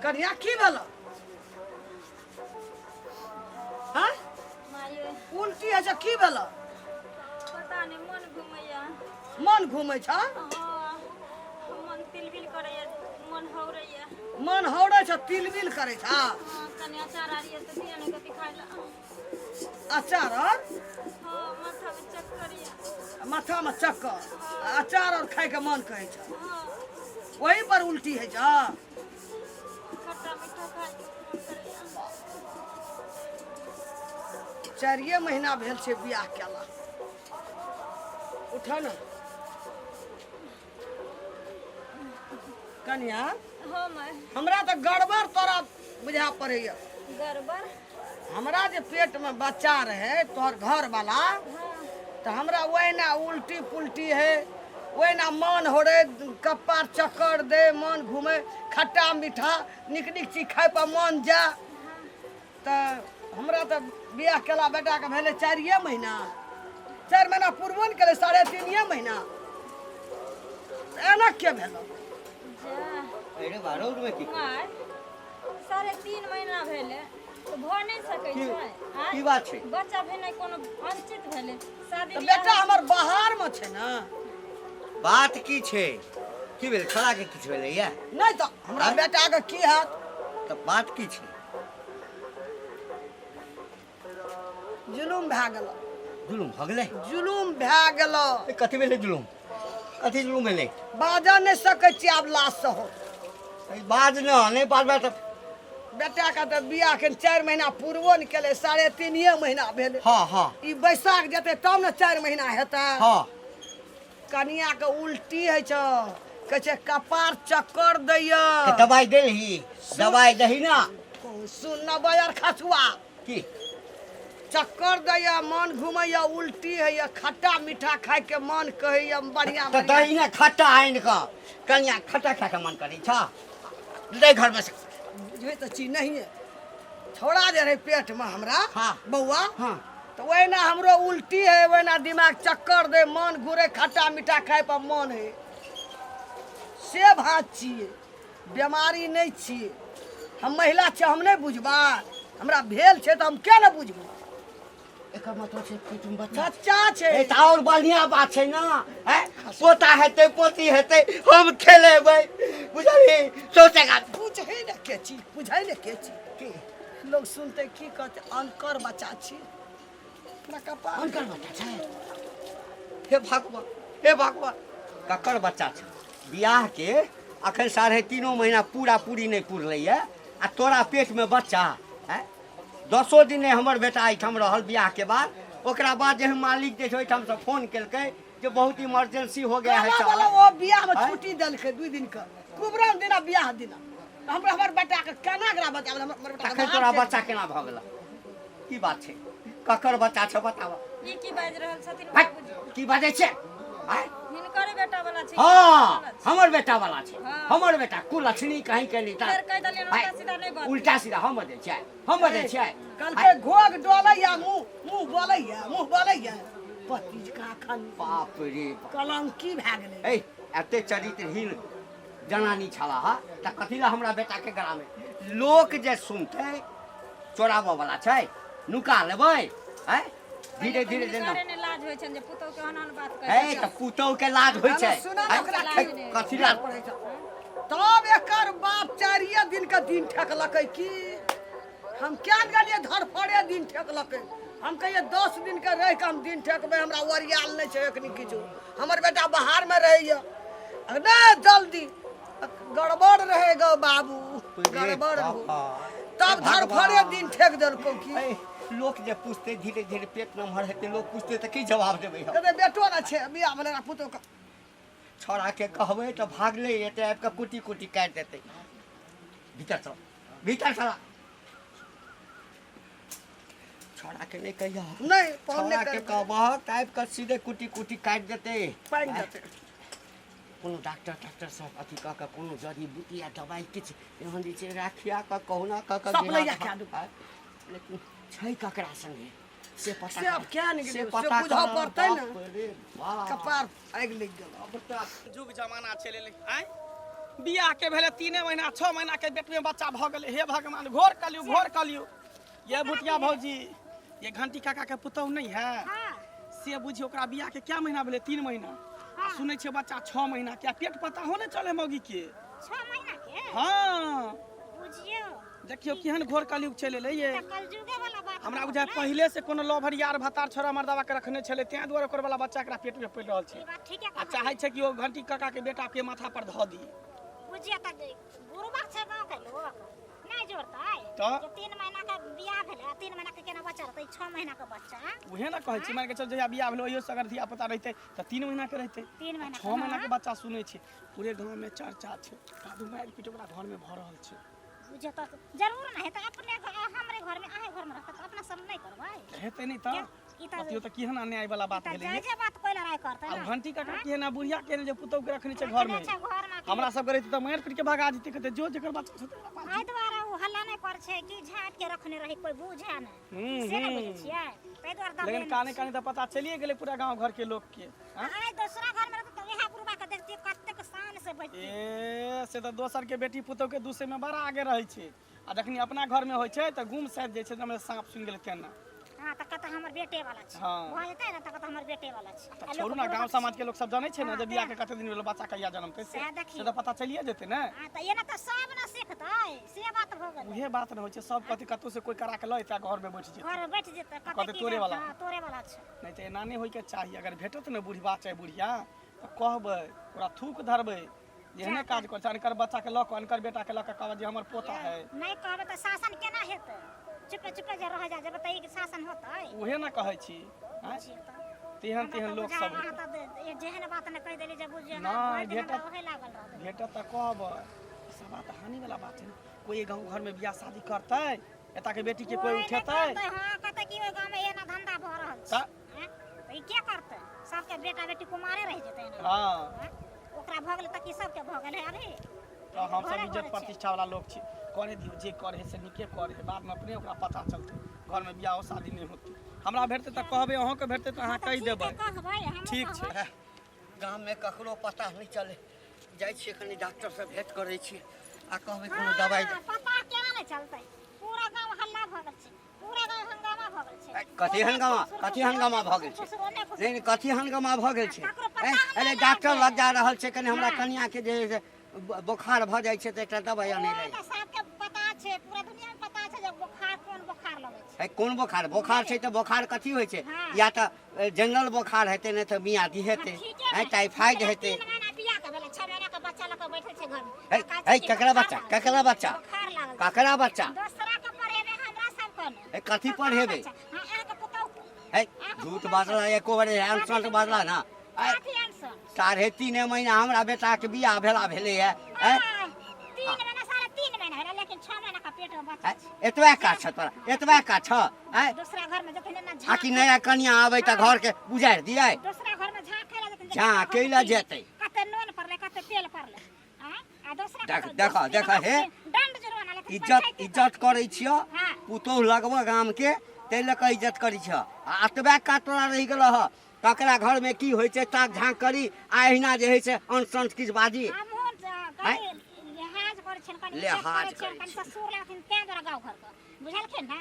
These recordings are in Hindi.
कन्या की भेल हाँ उल्टी है की भेल पता नहीं मन घुमैया मन घूमै छ मन तिलबिल करैया मन हौरैया मन हौरै छ तिलबिल करै छ कनी अचार आरिया तो दिया ने कभी खाइला अचार और माथा में चक्करिया माथा में चक्कर अचार और खाए के मन कहै छ हाँ वही पर उल्टी है छ खट्टा मीठा खाए के मन करैया 4 महीना भेल छै बियाह केला उठा न कन्या हाँ मैं हमरा तो गड़बड़ तोरा बुझा पड़ैया गड़बड़ हमरा जे पेट में बच्चा रहे तोहर घर वाला तो हमरा वही उल्टी पुल्टी है वही मन हो रे कपार चक्कर दे मन घूमे खट्टा मीठा निक निक चीज खाए पर मन जा तो हमरा तो बियाह केला बेटा के भेले 4 महीना 4 महीना पूर्व न केले 3.5 महीना एना के भेल अरे बारह में की मार 3.5 महीना भेले तो भ नहीं सकै छै की बात छै बच्चा भेने कोनो वंचित भेले शादी तो बेटा हमर बाहर में छै ना बात की छै की भेल खड़ा के किछ भेलै या नहीं तो हमरा बेटा के की हाथ तो बात की छै जुलुम भए गेल जुलुम भ गेलै जुलुम भए गेल कथी भेलै जुलुम कथी जुलुम भेलै बाजा नहीं सकै छी आब लाश से हो बाज न नहीं बाजबा तो बेटा का तो बियाह के 4 महीना पूर्वो न केले 3.5 महीना भेले हाँ हाँ ई बैसाख जेते तब न 4 महीना हेता हाँ कनिया के उल्टी है छ कहे छै कपार चक्कर दैया तो दवाई देलही दवाई दही ना सुन न बयर खसुआ की चक्कर दैया मन घुमैया उल्टी है या खट्टा मीठा खाए के मन कहैया बढ़िया तो दही ना खट्टा आइन का कन्या खट्टा खा के मन करै छ ले घर में से बुझे तो चीज नहीं है छोड़ा दे रहे पेट में हमरा हाँ। बउआ हाँ तो वही ना हमरो उल्टी है वही ना दिमाग चक्कर दे मन घूरे खट्टा मीठा खाए पर मन है से बात छिए बीमारी नहीं छिए हम महिला छे हम नहीं बुझबा हमरा भेल छे तो हम क्या ना बुझबा एकर मतलब छै कि तुम बच्चा बच्चा छे ए त और बढ़िया बात छै ना है पोता हेतै पोती हेतै हम खेलेबै बुझली सोचेगा बुझे न के चीज बुझे न के चीज की लोग सुनते की कहते अनकर बच्चा छी हमरा कपार अनकर बच्चा छै हे भगवान ककर बच्चा छै बियाह के अखन 3.5 महीना पूरा पूरी नहीं पुरलैया आ तोरा पेट में बच्चा है 10 दिन हमर बेटा एहिठाम रहल बियाह के बाद ओकरा बाद जे मालिक जे छै ओहिठाम से फोन केलकै जे बहुत इमरजेंसी हो गया है वाला चल वो बियाह में छुट्टी देलकै 2 दिन का कुबरन दिना बियाह दिना हमर बेटा के केना एकरा बताबल हमर बेटा तखन तोरा बच्चा केना भ गेल की बात छै ककर बच्चा छै बताव ई की बाज रहल छथिन भाई बाबूजी की बाजै छै आय हिनकर बेटा वाला छै हाँ हमर बेटा वाला छै हाँ। हमर बेटा कुलक्षणी कहीं के लीता फेर कह देलियन उल्टा सीधा नहीं बात उल्टा सीधा हम बजै छै कल के घोग डोलैया मुंह बोलैया पतिज का खन बाप रे बाप। कलंकी भए गेलै ए एते चरित्रहीन जनानी छला हा त कथी ला हमरा बेटा के गला में लोक जे सुनते चोराबो वाला छै नुका लेबै है धीरे धीरे जेना ने लाज होय छन जे पुतौ के हनन बात ए कहै त पुतौ के लाज होय छै सुना है? ओकरा कथी ला पड़ै छै तब एकर बाप 4 दिन का दिन ठकलकै की हम क्या गेलिए धरफड़े दिन ठकलकै हम कहिए 10 दिन के रह के हम दिन ठकबै हमरा ओरियाल नहीं छै एखनी किछु हमर बेटा बाहर में रहैया ना जल्दी गड़बड़ रहेगा बाबू गड़बड़ हो तब धरफड़े दिन ठेक देलको की ए, लोक जे पूछते धीरे धीरे पेट नमहर हेतै लोक पूछते त की जवाब देबै हम कहते बेटो ना छे बियाह वाला पुतो का छोड़ा के कहबै त भागले एते आबि के कुटी कुटी काट देतै भीतर चला छोड़ा के नहीं कहिया नहीं पौने छोड़ा के कहबहक आबि के सीधे कुटी कुटी काट देतै पाइन देते कोनो डॉक्टर सब अथी कह के कोनो जड़ी बूटी या दवाई किछ एहन जे छै राखिया के कहुना कह के सप्लाइया कए दू। लेकिन छै ककरा संगे से पता से अब क्या निकले से से पता बुझा करब, पड़तै ना बाप रे बाप। कपार आगि लग गेल अब त जुग जमाना चले आय बियाह के भेले 3 महीना 6 महीना के पेट में बच्चा भ गेले। हे भगवान, घोर कलियो। ये बुटिया भौजी, ये घंटी काका के पुतौ नहीं है से बुझियो, ओकरा बियाह के क्या महीना भेले? 3 महीना। सुनै छियै बच्चा 6 महीना के। पेट पता हो ने चले मौगी के 6 महीना के। हाँ बुझियो, देखियो केहन घोर कलियुग चले ले। ये कलजुगे वाला बात हमरा बुझाय पहले से कोनो लभर यार भतार छोरा मर्दावा के रखने छले, तें दुआरे ओकर वाला बच्चा एकरा पेट में पड़ रहल छै। ई बात ठीके आ कहै। चाहे छै कि ओ घंटी काका के बेटा के माथा पर ध दी। बुझिया त गुरुबार छै गांव के लोग नहीं जोड़तै। तो? जे 3 महीना के बियाह भेलै, 3 महीना के केना बच्चा रहतै? 6 महीना के बच्चा। उहे ना कहै छी, मान के चल जहिया बियाह भेलो ओहियो से अगर धिया पुता रहते त 3 महीना के रहते। 3 महीना 6 महीना के बच्चा सुनै छी पूरे गांव में चर्चा छै। कादू मार पीट ओकरा घर में भ रहल छै। बुझियो त जरूर नहीं त अपने हमरे घर में आहे घर में रहतै त अपना सब नहीं करबै। हेतै नहीं त ई त अतियो त केहन अन्याय वाला बात भेलै ये। जे बात कोइ लड़ाई करतै अब ना। घंटी काका के ना बुढ़िया के जे पुतौ के रखने छै घर में, अच्छा घर में हमरा सब करे त मार पीट के भगा जेते। कहते जो जेकर बच्चा छै तेरा बात। आइ द्वारा उ हल्ला नहीं कर छै कि झाट के रखने रही, कोई बुझे ना से नहीं बुझै छियै। तै द्वारा दबे। लेकिन काने काने त पता चलिए गेले पूरा गांव घर के लोग के। हां आइ दूसरा घर में रहतै त इहा पुरबा के देखती कतेक शान से बैठती। ए से त दोसर के बेटी पुतौ के दूसरे में बड़ा आगे रहै छै। आ जखनी अपना घर में होइ छै त गुम साइड जाइ छै, हमरा सांप सुन गेल केना। हां त कत हमर बेटे वाला छै। हाँ। भ जेतै ना त कत हमर बेटे वाला छै। त छोड़ू ना, गांव समाज के लोग सब जानै छै ना जे बियाह के कते दिन भेल बच्चा कहिया जन्मतै से सएह देखियौ। से त पता चलिए जेतै ना। हां त एना त सब ना सीखतै, से बात भ गेल। उहे बात न होइ छै, सब कथि कतौ से कोई करा के लय त घर में बैठ जेतै। घर बैठ जेतै कहतै की तोरे वाला। हां तोरे वाला छै। नहीं तो एना नहीं होई के चाहिए। अगर भेटत न बुढ़वा चाहे बुढ़िया तो कहबै, ओकरा थूक धरबै, जेहने काज कर छै। अनकर बच्चा के लक, अनकर बेटा के लक कहबै जे हमर पोता है। नहीं कहबै त शासन केना हेतै? चुपे चुपे जे रह जा जब त ई शासन होतै। उहे न कहै छी। हैं? तेहन तेहन लोग सब जेहन बात न कह देली जे बुझियो ना भेटत ओहे लागल रहबै। भेटत त कहबै। सब बात हानि वाला बात है। कोई गांव घर में बियाह शादी करतै, एता के बेटी के कोई उठेतै? हां कहतै कि ओइ गांव में एना धंधा भ रहल छै। हैं? त ई के करतै? सबके बेटा बेटी कुमारे रह जेतै ना। हां हैं? ओकरा भ गेलै त की सबके भ गेलै अभी। तो हम सब इज्जत प्रतिष्ठा वाला लोग छी। करे दियो जे करे है से निके करे है, बाद में अपने ओकरा पता चलतै। घर में बियाह शादी नहीं होतै। हमरा भेटतै त कहबै, अहाँ के भेटतै त अहाँ कहि देबै। ठीक छै। गाँव में ककरो पता नहीं चले, जाइ छियै कनी डॉक्टर से भेंट करे छियै आ कहबै कोनो दवाई दे। पता केना नहीं चलतै? पूरा गांव हल्ला भ गेल छै, पूरा गांव हंगामा भ गेल छै। कथी हंगामा भ गेल छै? नहीं कथी हंगामा भ गेल छै? अरे डॉक्टर लग जा रहल छै, कनी हमरा कनिया के जे बोखार भ जाइ छै त एकटा दवाई आनै ले। सबके पता छै, पूरा दुनिया में पता छै जे बुखार कोन बुखार लगै छै। कोन बोखार? बोखार छै त बोखार कथी होइ छै? या त जनरल बोखार हेतै, नहीं त मियादी हेतै, टाइफाइड हेतै। 3 महीना बियाह के भेलै, 6 महीना के बच्चा लक बैठल छै घर में। ककरा बच्चा? ककरा बच्चा? बुखार लागल। ककरा बच्चा? दूसरा के पढ़ेबे हमरा सब कोन। कथी पढ़ेबै? हां एक पुतौ। झूठ बाजला एको बार आंसर बाजला ना। काफी आंसर। 3.5 महीना हमरा बेटा के बियाह भेले है। 3 महीना 3.5 महीना भेलै, लेकिन 6 महीना का पेट में बच्चा छै। एतबा का छ तोरा? एतबा का छ? दूसरा घर में जतने ना आ कि नया कनिया आबै त घर के उजाड़ दियै? दूसरा घर में झाँके ला जतने झाँकै ला जेतै। कते नून पड़ले, कते तेल पड़ले। हां आ दूसरा देख हे दंड जुर्माना लेकिन इज्जत करै छियो। हाँ। पुतोह लगबो गाम के तै ल के इज्जत करै छियो। आ एतबा का तोरा रहि गेल ह? ककरा घर में की होइ छै ताक झाँक करी, अहिना जे होइ छै अनसन किछ बाजी। हमहुन गई लिहाज कर छन, कनी लिहाज कर छन, कनी ससुर लेकिन ते द्वारा गांव घर का बुझलखिन ना।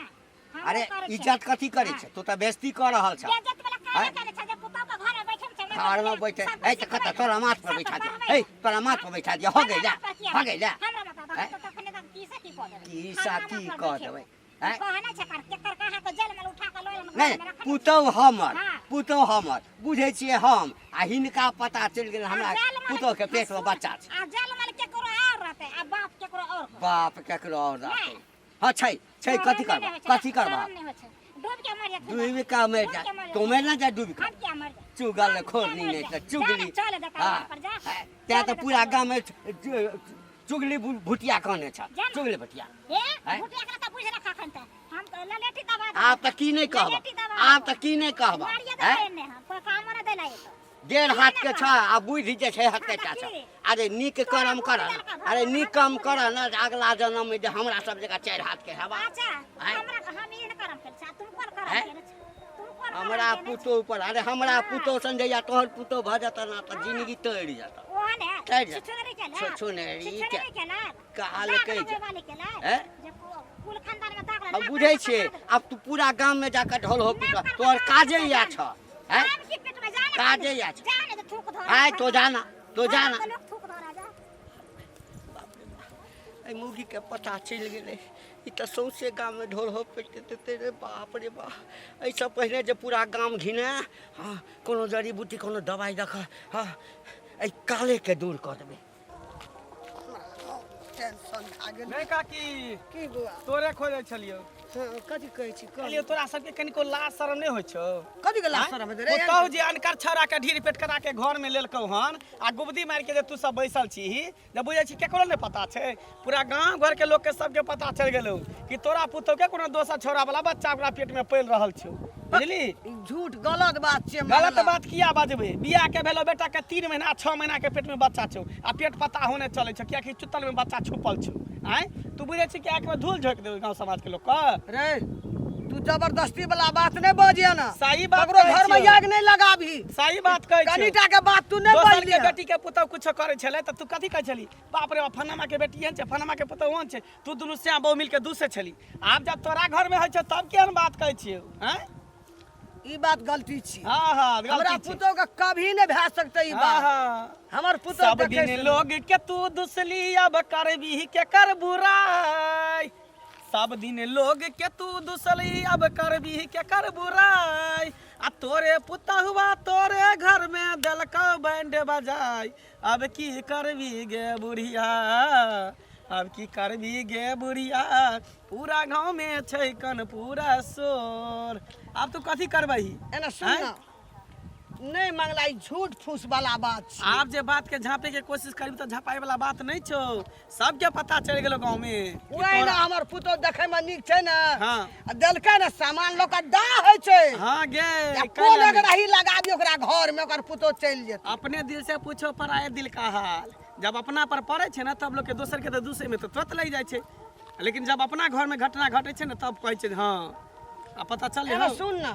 अरे इज्जत कथी करै छै? तू त बेइज्जती क रहल छ। इज्जत वाला काहे करे छै जे पुतौ के घर में बैठल छै? घर में बैठे ए त कत तोरा माथ पर बैठा दे। ए तोरा माथ पर बैठा दे। हो गइला हमरा बता हैं? तो तखने तक कीसा की कह देबै? कीसा की कह देबै? हैं? कहना छै कर केकर कहा के जेल में उठा के लोल में नहीं पुतौ हमर बुझे छियै हम। आ हिनका पता चल गेल हमरा पुतौ के पेट में बच्चा छै। आ जेल में केकरो और रहतै, आ बाप केकरो और। बाप केकरो और रहतै। हां छै कथी करबा? कथी करबा? डूब के मर जात। डूब का मर जा। तुम ना जा डूब का। हम क्या मर जा? चुगल खोरनी नहीं त चुगली। चल देखा पर जा। त्या त पूरा गांव में चुगली भुटिया कहने छ। चुगली भुटिया। ए भुटिया के त बुझ रखा खन त हम त ललेठी दबा। आप त की नहीं कहबा? आप त की नहीं कहबा? हैं? कोई काम न देला ये। 1.5 हाथ के छ आ बुद्धि जे छै हत्ते टा छ। अरे नीक कर्म कर। अरे नीक काम कर ना, अगला जन्म में जे हमरा सब जगह 4 हाथ के हवा। अच्छा हमरा हम ई न करम कर, तुम कोन करम कर? तुम कोन हमरा पुतो ऊपर। अरे हमरा पुतो संजैया तोहर पुतो भ जाता ना त जिंदगी तोड़ जाता। ओए कोने काय जा? छिछुनरी केला छिछुनरी छिछुनरी केला काल कह जा वाले केला हैं? जब कुल खानदान में दाग अब बुझे छे अब तू पूरा गांव में जाकर ढोल हो पिट तोर काजे या छ हैं काम की पेट में जाने काजे या छ जाने तो थूक धर हाय तो जाना लोग थूक धर जा ए मुगी के पता चल गेले ई त सौसे गांव में ढोल हो पिट देते रे बाप रे बा ऐसा पहले जे पूरा गांव घिने हां कोनो जड़ी बूटी कोनो दवाई रख हां ए काले के दूर कर देबे टेंशन आ गेल नहीं काकी की बुआ तोरे खोजे छलियो कथी कहै छी कहलियो तोरा सबके कनिको लाज शरम नहीं होइ छौ कथी के लाश में रे बताओ जे अनकर छौरा के ढीर पेट करा के घर में लेलकौ हन आ गुबदी मार के जे तू सब बैसल छी जब बुझै छी केकरो नहीं पता छै पूरा गांव घर के लोग के सबके पता चल गेलौ कि तोरा पुतौ के कोनो दोसर छौरा वाला बच्चा ओकरा पेट में पल रहल छौ बुझली ई झूठ गलत बात छै गलत बात किया बजबे बियाह के भेलो बेटा के 3 महीना 6 महीना के पेट में बच्चा छौ आ पेट पता होने चले छौ किया कि चुतल में बच्चा छुपल छौ आय तू बुझै छी कि आंख में धूल झोंक देबे गांव समाज के लोग का रे तू जबरदस्ती वाला बात नहीं बजिया ना सही बात ककरो कहै घर में छियौ। आग नहीं लगाभी सही बात कहै छी कनीटा के बात तू नहीं दोसर बोल के लिया बेटी के पुतौ कुछ करे छले त तू कथि कहै छली बाप रे बाप फनमा के बेटी हन छै फनमा के पुतौ हन छै तू दुनु से बहु मिल के दूसरे छली आब जब तोरा घर में होइ छै तब केहन बात कहै छियै हैं ई बात गलती छी हां हां हमरा गलती छै पुतो के कभी नहीं भै सकते ई हां बात हां हमर पुतो सब दिन लोग के तू दुसली अब करबी के कर बुराई सब दिन लोग के तू दुसली अब करबी के कर बुराई आ तोरे पुतहुआ तोरे घर में देलकौ बैंड बजाई अब की करबी गे बुढ़िया अब की करबी गे बुढ़िया पूरा गांव में छै कन पूरा शोर अब तू कथी करबही एना सुन ना नहीं मंगला ई झूठ फूस वाला बात छी आप जे बात के झांपे के कोशिश करबी तो झापाए वाला बात नहीं छौ सबके पता चल गेलो गांव में कि ओए ना तोरा- हमर पुतो देखे में नीक छै ना हाँ। आ देलकै ना सामान लोग का दा है छै हाँ गे या कैला कोन नहीं। अगर ही लगाबी ओकरा घर में ओकर पुतो चल जेतै अपने दिल से पूछो पराये दिल का हाल जब अपना पर पड़े छै ना तब लोग के दोसर के तो दूसरे में तो तुरंत लग जाए छै लेकिन जब अपना घर में घटना घटे छै ना तब कहै छै हाँ आ पता चल एना सुन ना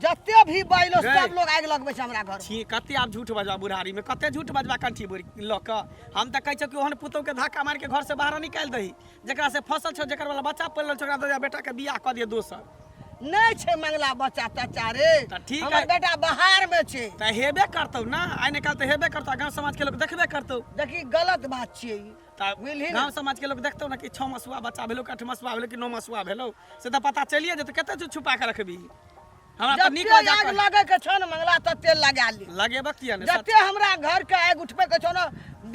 जते भी बैलो गै। सब लोग आग लगबै छै हमरा घर छी कते आप झूठ बजबा बुढ़ारी में कते झूठ बजबा कंठी ल क हम त कहै छ कि ओहन पुतौ के धक्का मार के घर से बाहर निकाल दही जेकरा से फसल छ जेकर वाला बच्चा पल छ ओकरा दे बेटा के बियाह क दिए दोसर नहीं छै मंगला बच्चा तच्चा रे त ठीक हमर है। बेटा बाहर में छै त हेबे करतौ ना आइ निकाल त हेबे करतौ गांव समाज के लोग देखबे करतौ देखी गलत बात छियै ई त बुझली ना? गांव समाज के लोग देखतौ ना कि 6 मसुआ बच्चा भेलो कि 8 मसुआ भेलो कि 9 मसुआ भेलो से त पता चलिए जेतौ कते तू छुपा के रखबी हमरा त नीक जते लगा आग लगे के छौ ना मंगला तते लगा ली लगेबे किया ने जते हमरा घर के आग उठबे के छौ ना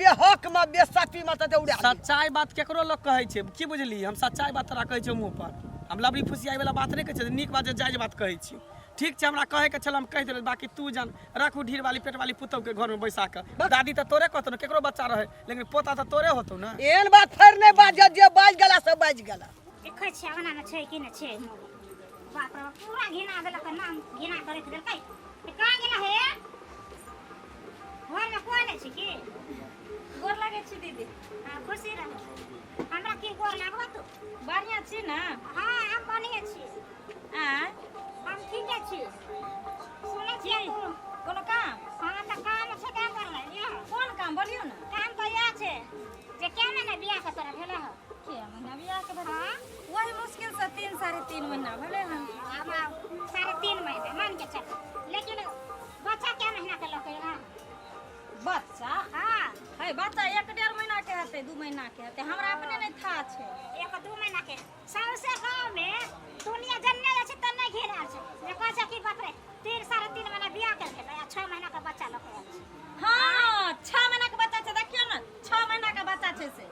बेहक में बेसती में तते उड़ा ली। सच्चाई बात केकरो लोग कहै छै की बुझली हम सच्चाई बात तोरा कहै छियौ मुंह पर हम लबरी फुसियाई वाला बात नहीं कहै छै नीक बात जायज बात कहै छी ठीक छै हमरा कहे के छल हम कह देल बाकी तू जान रखू ढीर वाली पेट वाली पुतौ के घर में बैसा के दादी त तोरे कहतो ना केकरो बच्चा रहे लेकिन पोता त तोरे होतौ ना एहन बात फेर नहीं बाज जे बाज गेला से बाज गेला देखै छै ओना में छै कि नै छै बाप रे पूरा घिना देलक नाम घिना करैत देलकै कहाँ गेला हे घर में कोई नहीं छै की गोर लागै छी दीदी हाँ, खुशी रह हमरा की गोर लागबा तू बढ़िया छी ना हाँ हम बढ़िया छी आ हम ठीके छी सुनै छी की कोनो काम हाँ तो काम छै क्या करले ये कोन काम बोलियो ना काम तो यह छै जे क्या महीना बियाह के तोरा भेले हो के महीना बियाह के बाद हाँ वही मुश्किल से 3 साढ़े 3 महीना भेले हन हमरा 3.5 महीना मान के चल लेकिन बच्चा क्या महीना के लोग है बच्चा हाँ है बच्चा 1.5 महीना के हेतै 2 महीना के हेतै हमरा अपने नहीं था छै 1-2 महीना के सबसे गाँव में दुनिया जन्ने जाइ छै त नहीं घेरा छै जे कहै छै कि बाप रे 3-3.5 महीना बियाह कर भेलै आ 6 महीना का बच्चा लोग है हाँ 6 महीना के बच्चा छै देखियो ना 6 महीना के बच्चा छै से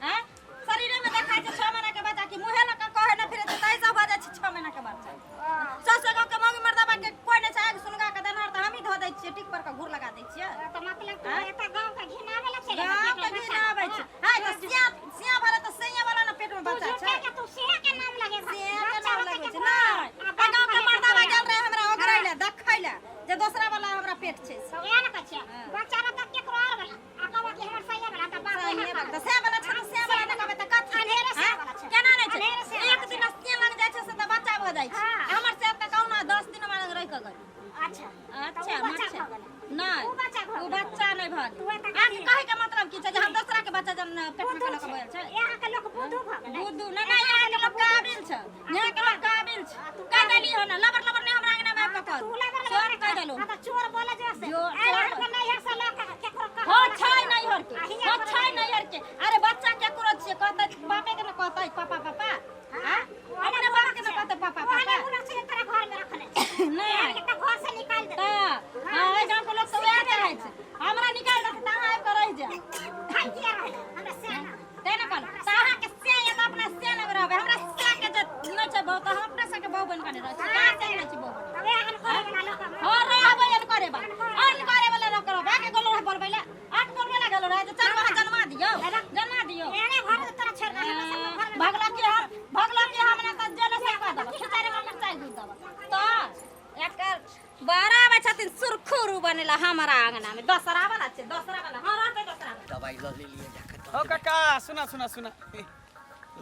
हैं शरीर में देखाय छै 6 महीना के बच्चा की मुहे लग कहे ना फिरे छै तै सब भऽ जाइ छै 6 महीना के बच्चा ससुर गाँव के मौगी मर्दबा के कोई नहीं छै आग सुनगा के देनहर त हम ही धऽ दै छियै टिक पर के घूर लगा दै छियै तो मतलब तू एता गाँव का घिनावे ला चले गाँव के घिना आबै छै हाय त सिया वाला त सैया वाला ना पेट में बच्चा छै के तू सिया के नाम लगे सिया के नाम लगै छै नै आ गाँव के मर्दबा गेल रहे हमरा ओगरै ले देखै ले जे दोसरा वाला हमरा पेट छै तो ये ना कछिया बच्चा रो तक केकरो और वाला आ कहबा कि हमर सैया वाला त बाप रे त से वाला छै से वाला न कहबै त कथी अनेरे से वाला छै केना नै छै अनेरे से एक दिन सिया लग जाइ छै से त बच्चा भ जाइ छै हाँ। हमर से त कौना 10 दिन में रह के गई अच्छा अच्छा बच्चा मच्छा भऽ गेलै। नहीं उ बच्चा भऽ उ गेलै। बच्चा नहीं भऽ तू एतऽ गेल कथी कहे के तू ना ना यहाँ के लोग काबिल छ यहाँ के लोग काबिल छ कह देली हो ना लबर लबर ने हमरा आंगना में पकड़ तू लबर चोर कह देलो आ तो चोर बोले जैसे जो अरे हमको नहीं है साला केकरो का हो छै नहीं हर के हो छै नहीं हर के अरे बच्चा के करो छे कहता बापे के न कहता पापा पापा हां अपने बाप के न कहता पापा पापा वाले मुना से तेरा घर में रखले नहीं यार के घर से निकाल दे हां ए गांव के लोग तो वह रहे छै हमरा निकाल दे तहां आइ कर रह जा खाई किया रहे हमरा सेना तेने कल तहां के से या तो अपना से न रहबे हमरा से के जे न छै बहु तो अपने से के बहु बन के रह छै का से न छै बहु अबे हन करे बना लोग हो रहबे न करे बा अन करे वाला न करो बाके गोलो रह बोलबे ले 8 बोलबे ला गेलो रह चार बार जन्मा दियो एने घर से तोरा छोड़ दे हम भगला के हमने त जने से कह दब खिचारे में चाय दूध दब तो एकर 12 बजे छथिन सुरखुरू बनेला हमारा आंगना में दसरा वाला छे दसरा वाला हां रहते दसरा दवाई ल ले लिए जाके ओ काका सुना सुना सुना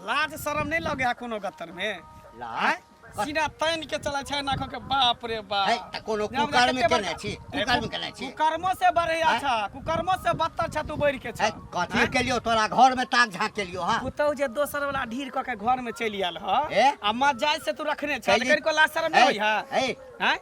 लाज शरम नहीं लगे है कोनो गतर में ला सीना तैन के चला छै नाखो के बाप रे बाप है त कोनो कुकर में केने छी कुकर में केने छी कुकर्मो से बढ़े अच्छा कुकर्मो से बदतर छ तू बढ़ के छ है कथि के लियो तोरा घर में ताक झाँक के लियो हां पुतौ जे दोसर वाला ढीर क के घर में चली आल ह ए? आ मजाज से तू रखने छ चली- लेकिन को लाज शरम नहीं होई है है हैं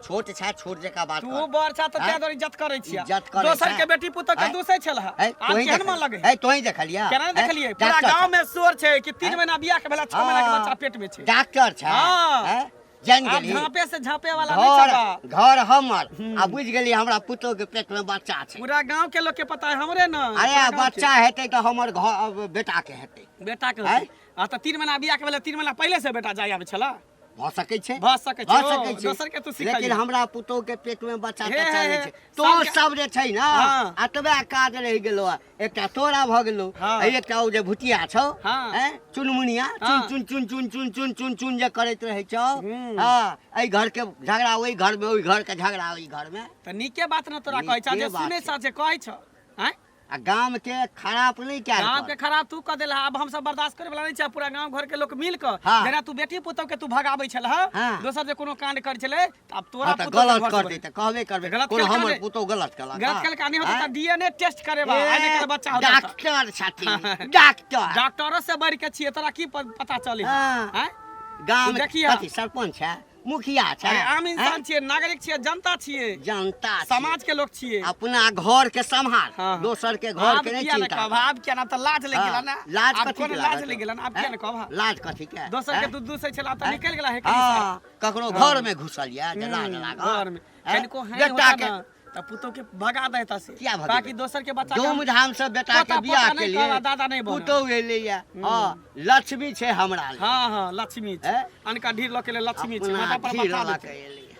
छोट छा छोट जका बात तू कर बड़ छ त हैं? त्या इज्जत करे छिया इज्जत करै दोसर छै। के बेटी पुतौ के हैं? दूसै छल है है आज केहन मन लगे है तोही देखलिया केना देखलिए पूरा गांव में शोर छै कि 3 महीना बियाह के भेला 6 महीना के बच्चा पेट में छै डॉक्टर छ हाँ। है जान आप गेली झांपे से झांपे वाला नहीं छबा घर हमर आ बुझ गेली हमरा पुतो के पेट में बच्चा छै पूरा गांव के लोग के पता है हमरे न अरे पूरा गाँव बच्चा हेतै त हमर घर बेटा के हेतै के। बेटा के हैं? आ त 3 महीना बियाह के भेला 3 महीना पहले से बेटा जाय आवे छला भ सकै छै भ सकै छै, भ सकै छै दोसर के तू सिखा लेकिन लिया। हमरा पुतो के पेट में बच्चा हे, तच्चा हे, नै हे, छै तो सबके- सब जे छै ना हाँ। अतबे काज रहि गेलो एकटा तोरा भ गेलो हाँ। एकटा ओ जे भुतिया छौ हाँ। हैं चुनमुनिया हाँ। चुन चुन चुन चुन चुन चुन चुन जे करैत रहै छौ हम्म। हां एहि घर के झगड़ा ओहि घर में ओहि घर के झगड़ा ओहि घर में त नीके बात न तोरा कहै छ नीके जे बात सुनै छै। छ जे कहै छ हैं आ गाम के खराब नहीं क्या गांव के खराब तू क देला अब हम सब बर्दाश्त करे वाला नहीं छ पूरा गांव घर के लोग मिल क हाँ। जेना तू बेटी पुतौ के तू भगाबै छल ह हाँ। दोसर जे कोनो कांड कर छले त अब तोरा त पुतौ के गलत घर से कर बने। दे त कहबे करबे गलत कोनो केलकै हमर ने? पुतो गलत केलक गलत कल कहानी होता त डीएनए टेस्ट करे बा आ निकल बच्चा होता त। डॉक्टर छथिन डॉक्टर डॉक्टरो से बढ़ के छिए तोरा की पता चले हाँ। हैं गाम तू देखिए। कथी सरपंच है मुखिया छै अरे आम इंसान हैं? छिए नागरिक छिए जनता छिए जनता छै। समाज के लोग छिए अपना घर के संभाल हाँ। दोसर के घर के नहीं किया न चिंता कहब कर। आब किया ना त लाज लग गेला ना हाँ, लाज आब कथी कोनो के लाज लागत? लग गेला ना आब किया हैं? न कहब लाज कथी के दोसर के हैं? दूध दूध से छला त निकल गेला है हाँ, ककरो घर में घुसल या जे लाज लागल घर में हैं? कनिको है बेटा होता के ना त पुतो के भगा देता से क्या भगा बाकी देता? दोसर के बच्चा धूमधाम से बेटा के पोता बियाह नहीं के कहबा, लिए दादा नहीं बोला। पुतो एले या हां लक्ष्मी छै हमरा लिए। हां हां लक्ष्मी छै हैं? अनका ढीर ल के ले लक्ष्मी छै अपना माथा पर धीर बैठा लगा दे के एले या।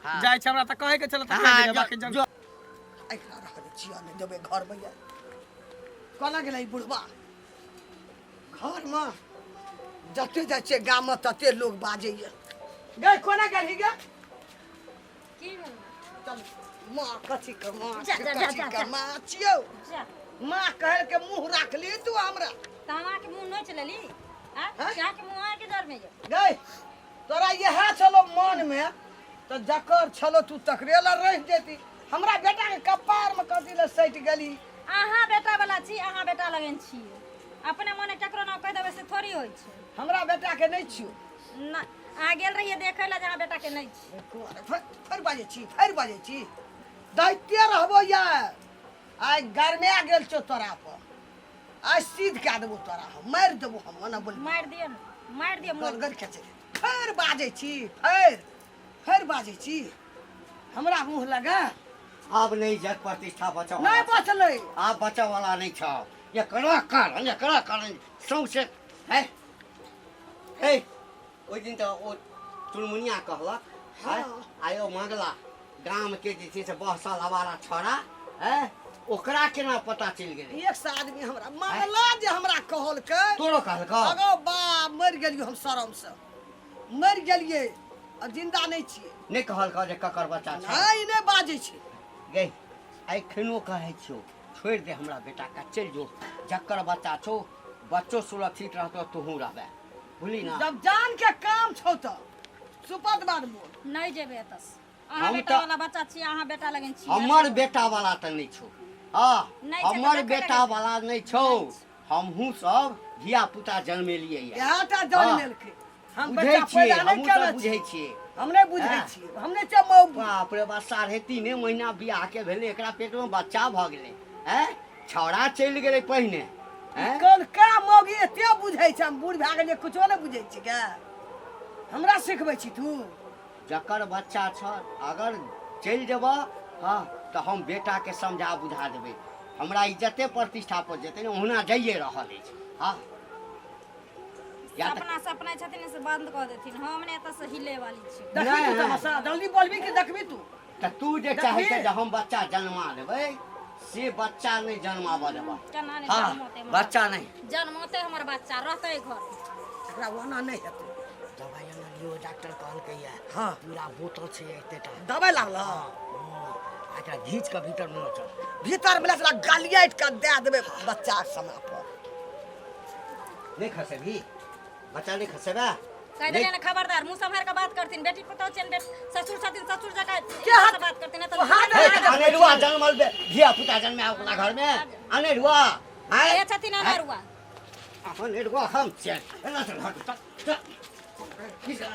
हाँ। जाय छै हमरा त कहे के चल त हाँ, कहे बाकी जन जो एकरा रह छिया ने देबे घर में या कोना गेलै बुढ़वा घर में जते जाइ छै गाम में तते लोग बाजे या गए कोना गेली गे की भेल चल माँ कथी के माँ जा, जा, जा, कथी जा, के जा। माँ छियौ जा माँ कहल के मुंह राखली तू हमरा तमा के मुंह नोच लेली आ हैं? क्या के मुंह के डर में ये गए तोरा यह छलो मन में तो जकर छलो तू तकरे ला रह जेती हमरा बेटा के कपार में कथी ले सट गेली अहाँ बेटा वाला छी अहाँ बेटा लगन छी अपने मने केकरो ना कह देबे से थोड़ी होय छै हमरा बेटा के नहीं छियो ना आ गेल रहिए देखे ला जहाँ बेटा के नहीं छी फिर बाजे छी दैते रहबो या आइ गरमे गेल छो तोरा पर आज सीध कए देबो तोरा हम मारि देबो हम ओना बोल मार दियो मोर गलगर खेचे फिर बाजे छी फिर बाजे छी हमरा मुंह लगा अब नहीं जग प्रतिष्ठा बचाओ नहीं बचलै आप बचा वाला नहीं छो ये कर सौंसे है हे ओइ दिन तो ओ चुनमुनिया कहलक है हाँ। आयो मंगला गाम के जे छै से बहसल वाला छोरा है ओकरा केना पता चल गेलै एक से आदमी हमरा मंगला जे हमरा कहल के तोरो कहलक अगो बा मर गेलियो हम शरम से मर गेलिए आ जिंदा नहीं छिए नहीं कहलक जे ककर बच्चा छै नहीं बाजे छी गे आई खनो कहै छियो छोड़ दे हमरा बेटा का चल जो जकर बच्चा छो बच्चो सुरक्षित रहतो तूहू रहबे भूली ना जब जान के काम छौ त सुपत बाद बोल नहीं जेबे एतस अहाँ हम बेटा तो- वाला बच्चा छी अहाँ बेटा लगन छी हमर बेटा वाला त नहीं छो हाँ नहीं छै त हमर देखै बेटा लगे। वाला नहीं छो हमहूँ सब धिया पुता जन्मेलियै यऽ इएहटा जान लेलकै हम बुझै बच्चा छियै पैदा नहीं हमहूँ सब केने बुझै छियै छियै हम नहीं बुझै हाँ। छियै हम नहीं छियै मौगी बाप रे बाप 3.5 महीना बियाह के भेलै एकरा पेट में बच्चा भऽ गेलै हैं छौड़ा चलि गेलै पहिने हैं कल का मौगी एते बुझै छै हम बूढ़ भए गेलियै कुछो नहीं बुझै छी के हमरा सिखबै छी तू जकर बच्चा छ अगर चलि जेबह हाँ तो हम बेटा के समझा बुझा देबै हमरा इज्जते प्रतिष्ठा पर जेतै ने ओहुना जाइए रहल अछि हाँ या तऽ अपना सपना छथिन से बंद कर देथिन हम ने एतऽ से हिले वाली छी देखबी तू नहीं। तमाशा जल्दी बोलबी कि देखबी तू तऽ तू जे चाहै छै जे हम बच्चा जन्मा देबै से बच्चा नहीं जन्माबऽ देबह केना ने हाँ जन्मते बच्चा नहीं जन्मते हमर बच्चा रहतै घर एकरा ओना नहीं हेतै दवाई लियो डॉक्टर कहलकै ये हाँ। पूरा बोतल छै एतेटा दवाई लागल एकरा घीच के भीतर न चल भीतर में से गालियाट के दे देबै बच्चा के समय पर नहीं खसेबी बच्चा नहीं खसेबा कह देलिए ना खबरदार मुंह संभाल के बात करथिन बेटी पुतौ छन ससुर छथिन ससुर जका क्या हाथ- से बात करथिन तो हाथ- त अनेरुआ जन्मल धिया पुता जन्मे अपना घर में अनेरुआ ए छथिन अनरुआ अनेरुआ हम चल एना चल हट चल चल